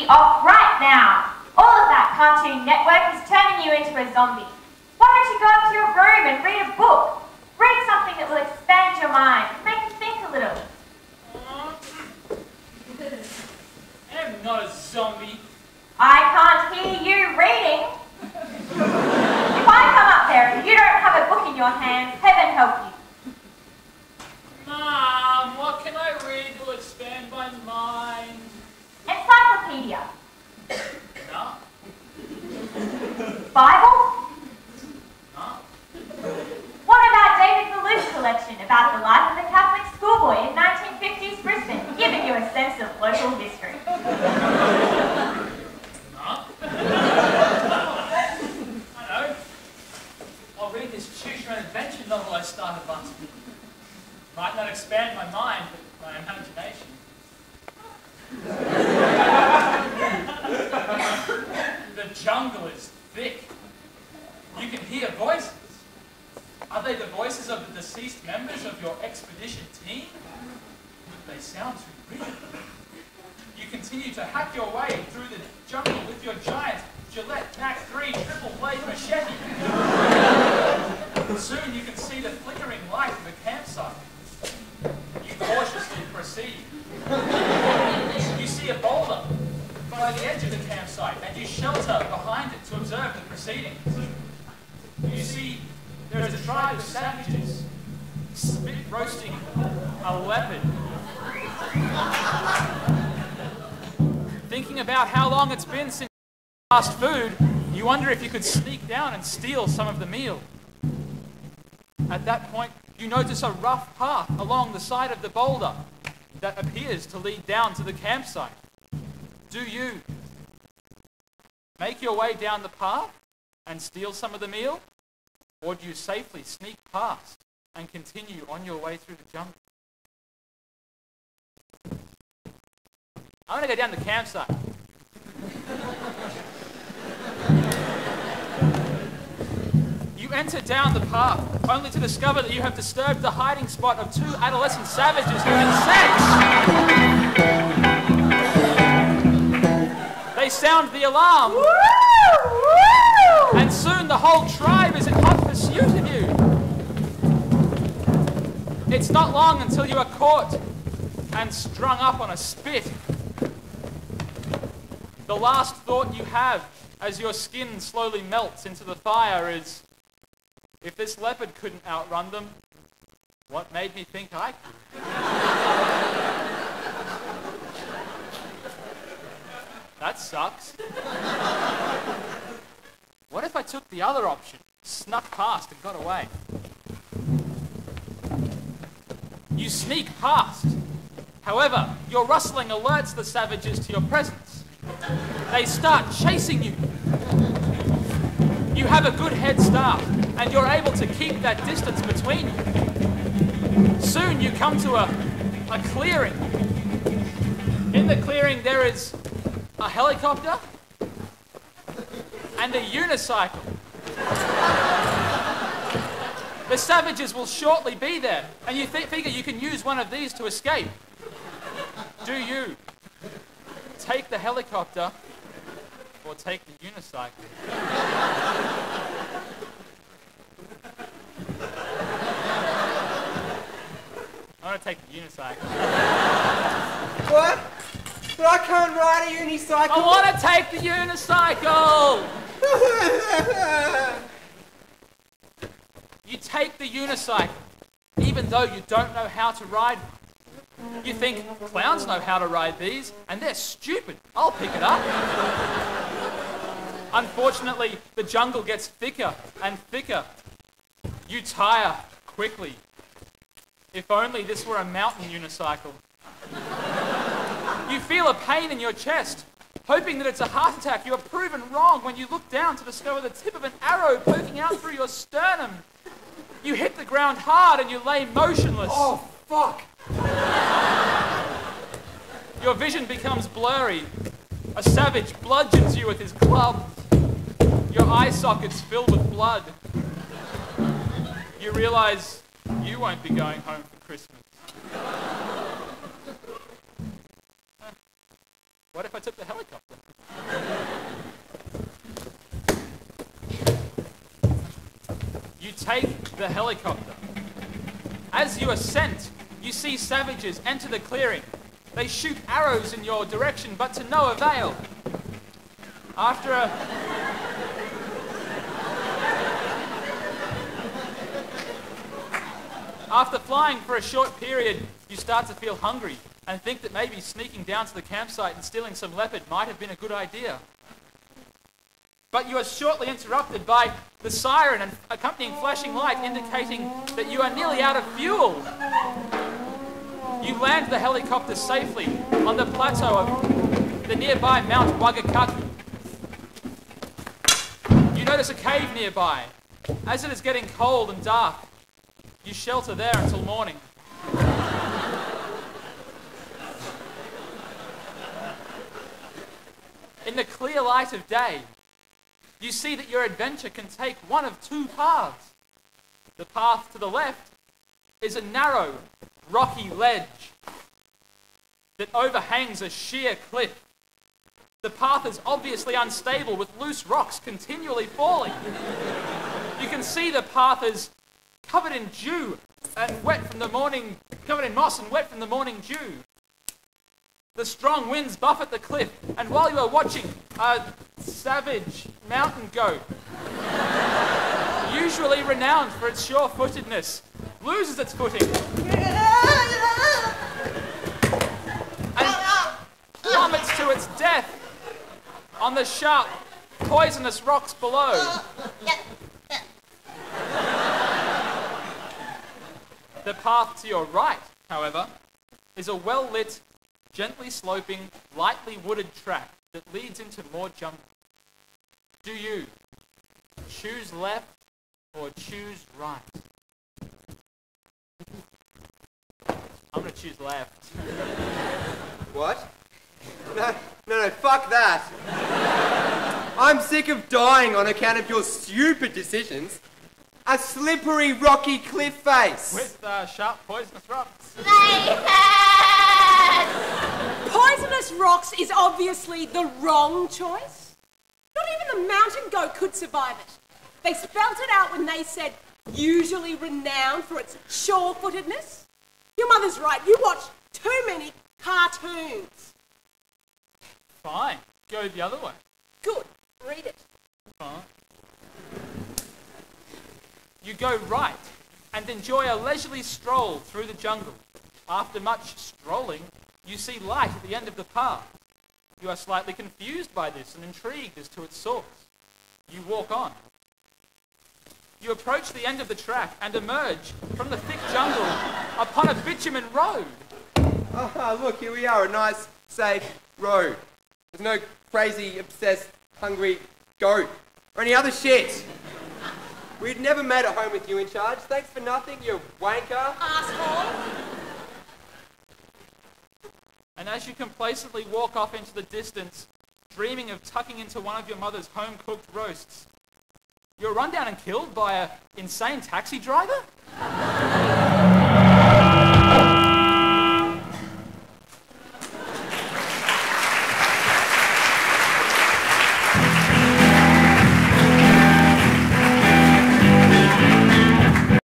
be off right now. All of that Cartoon Network is turning you into a zombie. Why don't you go up to your room and read a book? Read something that will expand your mind, make you think a little. I'm not a zombie. I can't hear you reading. If I come up there and you don't have a book in your hands, heaven help you. Mom, what can I read to expand my mind? Encyclopedia. No. Bible? No. What about David Malouf's collection about the life of a Catholic schoolboy in 1950s Brisbane, giving you a sense of local history? No. I know. I'll read this choose-your-own-adventure novel I started last week. Might not expand my mind, but my imagination. The jungle is thick. You can hear voices. Are they the voices of the deceased members of your expedition team? They sound too real. You continue to hack your way through the jungle with your giant Gillette Mac 3 triple blade machete. Soon you can see the flickering light of the campsite. You cautiously proceed. You see a boulder by the edge of the campsite and you shelter behind it to observe the proceedings. You see there is a tribe of savages spit roasting a leopard. Thinking about how long it's been since last food, you wonder if you could sneak down and steal some of the meal. At that point, you notice a rough path along the side of the boulder that appears to lead down to the campsite. Do you make your way down the path and steal some of the meal? Or do you safely sneak past and continue on your way through the jungle? I want to go down the campsite. You enter down the path, only to discover that you have disturbed the hiding spot of two adolescent savages having sex. They sound the alarm. Woo! Woo! And soon the whole tribe is in hot pursuit of you. It's not long until you are caught and strung up on a spit. The last thought you have as your skin slowly melts into the fire is, if this leopard couldn't outrun them, what made me think I could? That sucks. What if I took the other option, snuck past and got away? You sneak past. However, your rustling alerts the savages to your presence. They start chasing you. You have a good head start, and you're able to keep that distance between you. Soon you come to a clearing. In the clearing there is a helicopter and a unicycle. The savages will shortly be there, and you figure you can use one of these to escape. Do you take the helicopter or take the unicycle? I want to take the unicycle. What? But I can't ride a unicycle. I want to take the unicycle! You take the unicycle, even though you don't know how to ride one. You think, clowns know how to ride these, and they're stupid. I'll pick it up. Unfortunately, the jungle gets thicker and thicker. You tire quickly. If only this were a mountain unicycle. You feel a pain in your chest, hoping that it's a heart attack. You are proven wrong when you look down to discover the tip of an arrow poking out through your sternum. You hit the ground hard and you lay motionless. Oh, fuck. Your vision becomes blurry. A savage bludgeons you with his club. Your eye sockets fill with blood. You realize you won't be going home for Christmas. What if I took the helicopter? You take the helicopter. As you ascend, you see savages enter the clearing. They shoot arrows in your direction, but to no avail. After flying for a short period, you start to feel hungry and think that maybe sneaking down to the campsite and stealing some leopard might have been a good idea. But you are shortly interrupted by the siren and accompanying flashing light indicating that you are nearly out of fuel. You land the helicopter safely on the plateau of the nearby Mount Wagakatu. You notice a cave nearby. As it is getting cold and dark, you shelter there until morning. In the clear light of day, you see that your adventure can take one of two paths. The path to the left is a narrow, rocky ledge that overhangs a sheer cliff. The path is obviously unstable, with loose rocks continually falling. You can see the path is covered in dew and wet from the morning, covered in moss and wet from the morning dew. The strong winds buffet the cliff, and while you are watching, a savage mountain goat, usually renowned for its sure-footedness, loses its footing and plummets to its death on the sharp, poisonous rocks below. The path to your right, however, is a well-lit, gently sloping, lightly wooded track that leads into more jungle. Do you choose left or choose right? I'm going to choose left. What? No, fuck that. I'm sick of dying on account of your stupid decisions. A slippery, rocky cliff face. With sharp, poisonous rocks. Poisonous rocks is obviously the wrong choice. Not even the mountain goat could survive it. They spelt it out when they said, usually renowned for its sure-footedness. Your mother's right, you watch too many cartoons. Fine, go the other way. Good, read it. Fine. You go right and enjoy a leisurely stroll through the jungle. After much strolling, you see light at the end of the path. You are slightly confused by this and intrigued as to its source. You walk on. You approach the end of the track and emerge from the thick jungle upon a bitumen road. Oh, look, here we are, a nice, safe road. There's no crazy, obsessed, hungry goat or any other shit. We'd never made it home with you in charge. Thanks for nothing, you wanker. Asshole. And as you complacently walk off into the distance, dreaming of tucking into one of your mother's home-cooked roasts, you're run down and killed by an insane taxi driver?